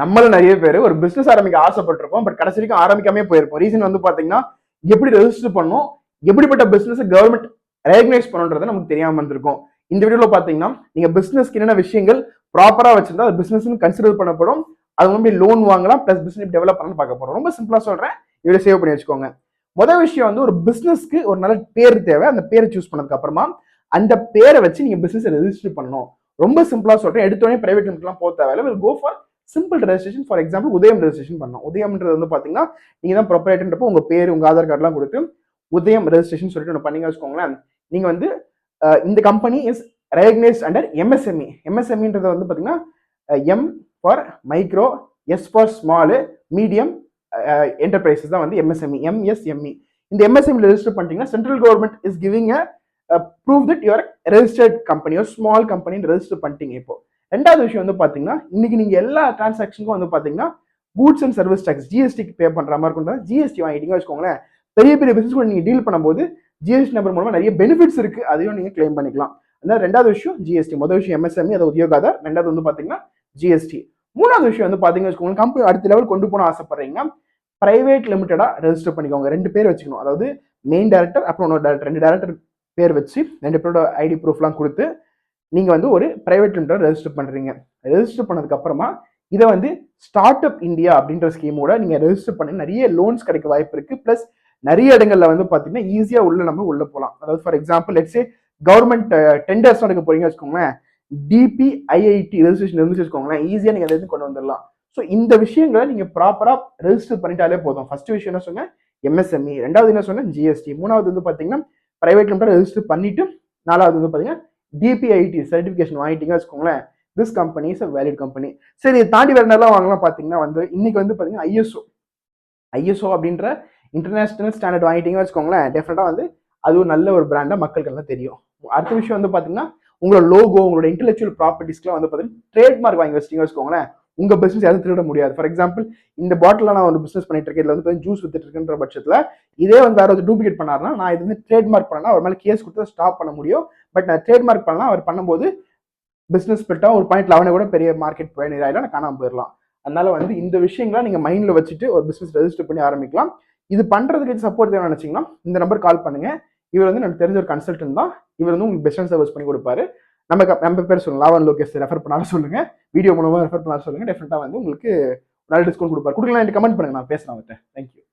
நம்மள நிறைய பேர் ஒரு பிசினஸ் ஆரம்பிக்க ஆசைப்பட்டிருப்போம். பட் கடைசி வரைக்கும் ஆரம்பிக்காமே போயிருப்போம். ரீசன் வந்து பாத்தீங்கன்னா, எப்படி ரெஜிஸ்டர் பண்ணணும், எப்படிப்பட்ட பிசினஸ் கவர்மெண்ட் ரெகக்னைஸ் பண்ணுன்றத நமக்கு தெரியாம இருந்திருக்கும். இந்த வீடியோல பாத்தீங்கன்னா, நீங்க பிசினஸ்க்கு என்னென்ன விஷயங்கள் ப்ராப்பரா வச்சிருந்தா அது பிசினஸ் கன்சிடர் பண்ணப்படும். அது வந்து லோன் வாங்கலாம் பிளஸ் பிசினஸ் டெவலப் பண்ணலாம் பார்க்க போறோம். ரொம்ப சிம்பிளா சொல்றேன். இவ்வளவு சேவ் பண்ணி வச்சுக்கோங்க. முதல் விஷயம் வந்து ஒரு பிசினஸ்க்கு ஒரு நல்ல பேர் தேவை. அந்த பேரை சூஸ் பண்ணதுக்கு அப்புறமா அந்த பேரை வச்சு நீங்க பிசினஸ் ரெஜிஸ்டர் பண்ணணும். ரொம்ப சிம்பிளா சொல்றேன். எடுத்தோடனே பிரைவேட் லிமிட்லாம் போக தேவையில்ல. Will go for simple registration. For example Udyam registration பண்ணணும். உதயம்ன்றது வந்து பாத்தீங்கன்னா நீங்க தான் ப்ரொப்ரைட்டர்ன்றப்போ உங்க பேர் உங்க ஆதார் கார்டுலாம் கொடுத்து உதயம் ரெஜிஸ்ட்ரேஷன் சொல்லிட்டு ஒன்று பண்ணீங்க வச்சுக்கோங்களேன். நீங்க வந்து இந்த company is recognised under MSME. எம்எஸ்எம்இன்றது வந்து பாத்தீங்கன்னா M for micro, S for small, medium enterprises தான் வந்து எம்எஸ்எம்இ, எம்எஸ்எம்இ. இந்த எம்எஸ்எம்இ ரெஜிஸ்டர் பண்ணிட்டீங்கன்னா central government is giving prove that your registered company ஒரு ஸ்மால் கம்பெனின்னு ரெஜிஸ்டர் பண்ணிட்டீங்க. இப்போ ரெண்டாவது விஷயம் வந்து பாத்தீங்கன்னா இன்னைக்கு நீங்க எல்லா டிரான்சாக்ஷனுக்கும் வந்து பாத்தீங்கன்னா கூட்ஸ் அண்ட் சர்வீஸ் டாக்ஸ் ஜிஎஸ்டிக்கு பே பண்ற மாதிரி இருக்கும். ஜிஎஸ்டி வாங்கிட்டீங்க வச்சுக்கோங்களேன். பெரிய பெரிய பிசினஸ் கூட நீங்க டீல் பண்ணும்போது ஜிஎஸ்டி நம்பர் மூலமா நிறைய பெனிஃபிட்ஸ் இருக்கு. அதையும் நீங்க கிளைம் பண்ணிக்கலாம். அதனால ரெண்டாவது விஷயம் ஜிஎஸ்டி. முதல் விஷயம் எம்எஸ்எம்இ, அது உத்தியோகாதார். ரெண்டாவது வந்து பாத்தீங்கன்னா ஜிஎஸ்டி. மூணாவது விஷயம் வந்து பாத்தீங்கன்னா வச்சுக்கோங்க, கம்பெனி அடுத்த லெவல் கொண்டு போன ஆசைப்படுறீங்க, பிரைவேட் லிமிடெடா ரெஜிஸ்டர் பண்ணிக்கோங்க. 2 பேர் வச்சுக்கணும். அதாவது மெயின் டைரக்டர் அப்புறம் இன்னொரு டைரக்டர், 2 டைரக்டர் பேர் வச்சு 2 பேரோட ஐடி ப்ரூஃப்லாம் கொடுத்து நீங்க வந்து ஒரு பிரைவேட் லிமிடெட் ரெஜிஸ்டர் பண்றீங்க. ரெஜிஸ்டர் பண்ணதுக்கு அப்புறமா இதை வந்து ஸ்டார்ட் அப் இந்தியா அப்படின்ற ஸ்கீமோட நீங்க ரெஜிஸ்டர் பண்ணி நிறைய லோன்ஸ் கிடைக்க வாய்ப்பு இருக்கு. பிளஸ் நிறைய இடங்கள்ல வந்து பாத்தீங்கன்னா ஈஸியா நம்ம உள்ள போகலாம். அதாவது for example let's say government tenders எடுக்க போறீங்க வச்சுக்கோங்களேன், டிபிஐஐடி ரெஜிஸ்ட்ரேஷன் இருந்துச்சு வச்சுக்கோங்களேன், ஈஸியா நீங்க அதை கொண்டு வந்துடலாம். ஸோ இந்த விஷயங்களை நீங்க ப்ராப்பரா ரெஜிஸ்டர் பண்ணிட்டாலே போதும். ஃபர்ஸ்ட் விஷயம் என்ன சொன்னேன், எம்எஸ்எம்இ. ரெண்டாவது என்ன சொன்னேன், ஜிஎஸ்டி. மூணாவது வந்து பாத்தீங்கன்னா பிரைவேட் லிமிடெட் ரெஜிஸ்டர் பண்ணிட்டு, நாலாவது வந்து பாத்தீங்கன்னா டிபிஐடி சர்டிபிகேஷன் வாங்கிட்டீங்க வச்சுக்கோங்களேன், this company is a valid company. சரி, தாண்டி வேற என்னெல்லாம் வாங்கலாம் பாத்தீங்கன்னா வந்து இன்னைக்கு வந்து பாத்தீங்கன்னா ஐஎஸ்ஓ அப்படின்ற இன்டர்நேஷனல் ஸ்டாண்டர்ட் வாங்கிட்டீங்க வச்சுக்கோங்களேன், டெஃபினட்டா வந்து அது ஒரு நல்ல ஒரு பிராண்டா மக்களுக்கு எல்லாம் தெரியும். அடுத்த விஷயம் வந்து பாத்தீங்கன்னா உங்களோட லோகோ, உங்களோட இன்டெலெக்சுவல் ப்ராப்பர்ட்டிஸ்க்குலாம் வந்து பாத்தீங்கன்னா ட்ரேட்மார்க் வாங்கி வச்சிட்டீங்க வச்சுக்கோங்களேன், உங்க பிசினஸ் யாரும் திருட முடியாது. ஃபார் எக்ஸாம்பிள் இந்த பாட்டில் நான் ஒரு பிசினஸ் பண்ணிட்டு இருக்கேன், இதுல வந்து ஜூஸ் வித்துட்டு இருக்குன்ற பட்சத்துல இதே வந்து வேற ஒரு டூப்ளிகேட் பண்ணாருன்னா நான் இது வந்து ட்ரேட்மார்க் பண்ணா அவர் மேல கேஸ் கொடுத்து ஸ்டாப் பண்ண முடியும். பட் நான் ட்ரேட்மார்க் பண்ணலாம், அவர் பண்ணும்போது பிசினஸ் ஸ்பிரிட்டா ஒரு பாயிண்ட்ல அவனை கூட பெரிய மார்க்கெட் பயணிராயில நான் காணாம போயிடலாம். அதனால வந்து இந்த விஷயங்களை நீங்க மைண்ட்ல வச்சுட்டு ஒரு பிசினஸ் ரெஜிஸ்டர் பண்ணி ஆரம்பிக்கலாம். இது பண்றதுக்கு சப்போர்ட் தேவை நினைச்சீங்கன்னா இந்த நம்பர் கால் பண்ணுங்க. இவர் வந்து எனக்கு தெரிஞ்ச ஒரு கன்சல்டன்ட் தான். இவர் வந்து உங்களுக்கு பெஸ்ட் சர்வீஸ் பண்ணி கொடுப்பாரு. நம்ம பேர் சொல்லுங்க, லாவன் லோகேஷ் ரெஃபர் பண்ணாலும் சொல்லுங்க, வீடியோ மூலமா ரெஃபர் பண்ணாலும் சொல்லுங்க. டெஃபினட்டா வந்து உங்களுக்கு நல்ல டிஸ்கவுண்ட் கொடுப்பாரு. கொடுக்கலாம், கமெண்ட் பண்ணுங்க, நான் பேசுறேன் அவர்கிட்ட. தேங்க்யூ.